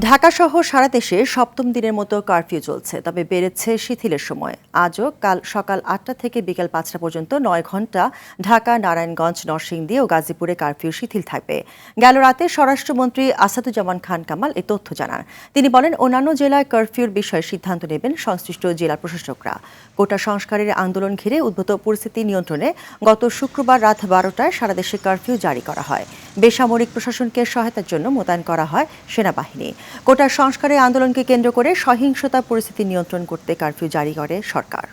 ঢাকাসহ সারা দেশে সপ্তম দিনের মতো কারফিউ চলছে, তবে বেড়েছে শিথিলের সময়। আজও কাল সকাল ৮টা থেকে বিকেল ৫টা পর্যন্ত ৯ ঘণ্টা ঢাকা, নারায়ণগঞ্জ, নরসিংদী ও গাজীপুরে কারফিউ শিথিল থাকবে। গেল রাতে স্বরাষ্ট্রমন্ত্রী আসাদুজ্জামান খান কামাল এ তথ্য জানান। তিনি বলেন, অন্যান্য জেলায় কারফিউর বিষয়ে সিদ্ধান্ত নেবেন সংশ্লিষ্ট জেলা প্রশাসকরা। কোটা সংস্কারের আন্দোলন ঘিরে উদ্ভূত পরিস্থিতি নিয়ন্ত্রণে গত শুক্রবার রাত ১২টায় সারা দেশে কারফিউ জারি করা হয়। বেসামরিক প্রশাসনকে সহায়তার জন্য মোতায়েন করা হয় সেনাবাহিনী। কোটা সংস্কারের আন্দোলনকে কেন্দ্র করে সহিংসতা পরিস্থিতি নিয়ন্ত্রণ করতে কারফিউ জারি করে সরকার।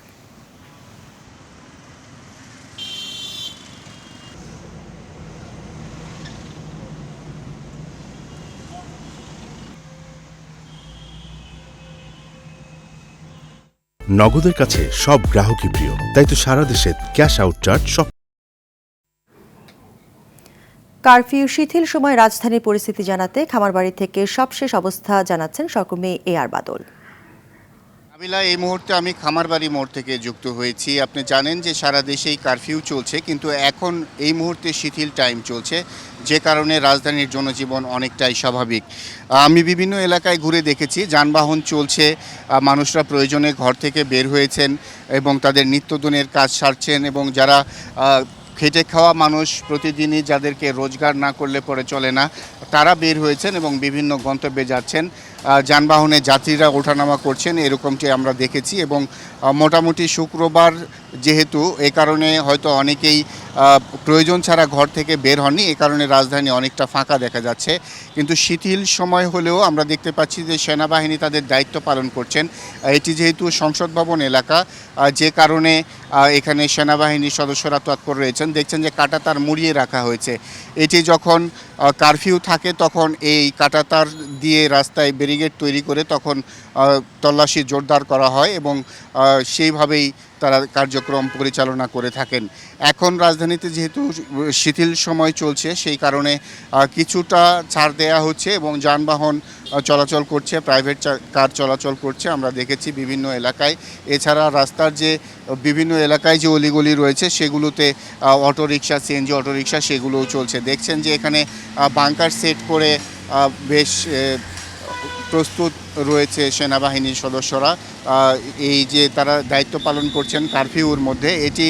নগদের কাছে সব গ্রাহকই প্রিয়, তাই তো সারা দেশে ক্যাশ আউট চার্জ সব। কারফিউ শিথিল সময় রাজধানীর পরিস্থিতি জানাতে খামারবাড়ি থেকে সবশেষ অবস্থা জানাচ্ছেন সহকর্মী AR বাদল। নাবিলা, এই মুহূর্তে আমি খামারবাড়ি মোড় থেকে যুক্ত হয়েছি। আপনি জানেন যে সারা দেশেই কারফিউ চলছে, কিন্তু এখন এই মুহূর্তে শিথিল টাইম চলছে, যে কারণে রাজধানীর জনজীবন অনেকটাই স্বাভাবিক। আমি বিভিন্ন এলাকায় ঘুরে দেখেছি যানবাহন চলছে, মানুষরা প্রয়োজনে ঘর থেকে বের হয়েছেন এবং তাদের নিত্যদিনের কাজ সারছেন, এবং যারা খেটে খাওয়া মানুষ, প্রতিদিনই যাদেরকে রোজগার না করলে পরে চলে না, তারা বের হয়েছেন এবং বিভিন্ন গন্তব্যে যাচ্ছেন। যানবাহনে যাত্রীরা ওঠানামা করছেন, এরকমটি আমরা দেখেছি। এবং মোটামুটি শুক্রবার যেহেতু, এ কারণে হয়তো অনেকেই প্রয়োজন ছাড়া ঘর থেকে বের হননি, এ কারণে রাজধানী অনেকটা ফাঁকা দেখা যাচ্ছে। কিন্তু শিথিল সময় হলেও আমরা দেখতে পাচ্ছি যে সেনাবাহিনী তাদের দায়িত্ব পালন করছেন। এটি যেহেতু সংসদ ভবন এলাকা, যে কারণে এখানে সেনাবাহিনীর সদস্যরা তৎপর রয়েছেন। দেখছেন যে কাঁটাতার মুড়িয়ে রাখা হয়েছে। এটি যখন কারফিউ থাকে তখন এই কাঁটাতার দিয়ে রাস্তায় ব্যারিকেড তৈরি করে তখন তল্লাশি জোরদার করা হয় এবং সেইভাবেই তারা কার্যক্রম পরিচালনা করে থাকেন। এখন রাজধানীতে যেহেতু শিথিল সময় চলছে, সেই কারণে কিছুটা ছাড় দেয়া হচ্ছে এবং যানবাহন চলাচল করছে, প্রাইভেট কার চলাচল করছে আমরা দেখেছি বিভিন্ন এলাকায়। এছাড়া রাস্তার যে বিভিন্ন এলাকায় যে অলিগলি রয়েছে সেগুলোতে অটোরিকশা, সিএনজি অটোরিকশা সেগুলোও চলছে। দেখছেন যে এখানে বাংকার সেট করে বেশ প্রস্তুত রয়েছে সেনাবাহিনীর সদস্যরা। এই যে তারা দায়িত্ব পালন করছেন কারফিউর মধ্যে, এটি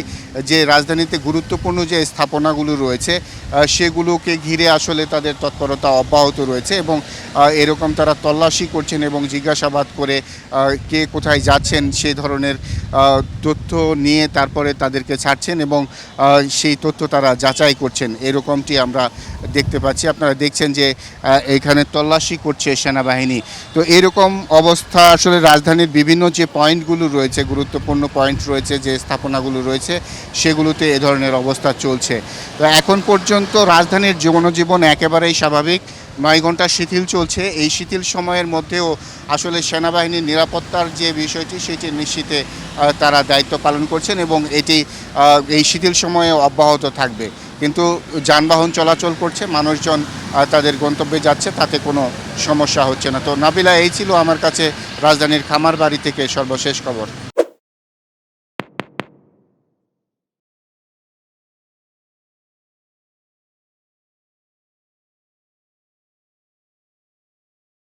যে রাজধানীতে গুরুত্বপূর্ণ যে স্থাপনাগুলো রয়েছে সেগুলোকে ঘিরে আসলে তাদের তৎপরতা অব্যাহত রয়েছে এবং এরকম তারা তল্লাশি করছেন এবং জিজ্ঞাসাবাদ করে কে কোথায় যাচ্ছেন সেই ধরনের তথ্য নিয়ে তারপরে তাদেরকে ছাড়ছেন এবং সেই তথ্য তারা যাচাই করছেন, এরকমটি আমরা দেখতে পাচ্ছি। আপনারা দেখছেন যে এখানে তল্লাশি করছে সেনাবাহিনী। তো এরকম অবস্থা আসলে রাজধানীর বিভিন্ন যে পয়েন্টগুলো রয়েছে, গুরুত্বপূর্ণ পয়েন্ট রয়েছে, যে স্থাপনাগুলো রয়েছে সেগুলোতে এ ধরনের অবস্থা চলছে। তো এখন পর্যন্ত রাজধানীর জনজীবন একেবারেই স্বাভাবিক। 9 ঘন্টা শিথিল চলছে। এই শিথিল সময়ের মধ্যেও আসলে সেনাবাহিনীর নিরাপত্তার যে বিষয়টি সেটি নিশ্চিতে তারা দায়িত্ব পালন করছেন এবং এটি এই শিথিল সময়ে অব্যাহত থাকবে। কিন্তু যানবাহন চলাচল করছে, মানুষজন তাদের গন্তব্যে যাচ্ছে, তাতে কোনো সমস্যা হচ্ছে না। তো নাবিলা, এই ছিল আমার কাছে রাজধানীর খামারবাড়ি থেকে সর্বশেষ খবর।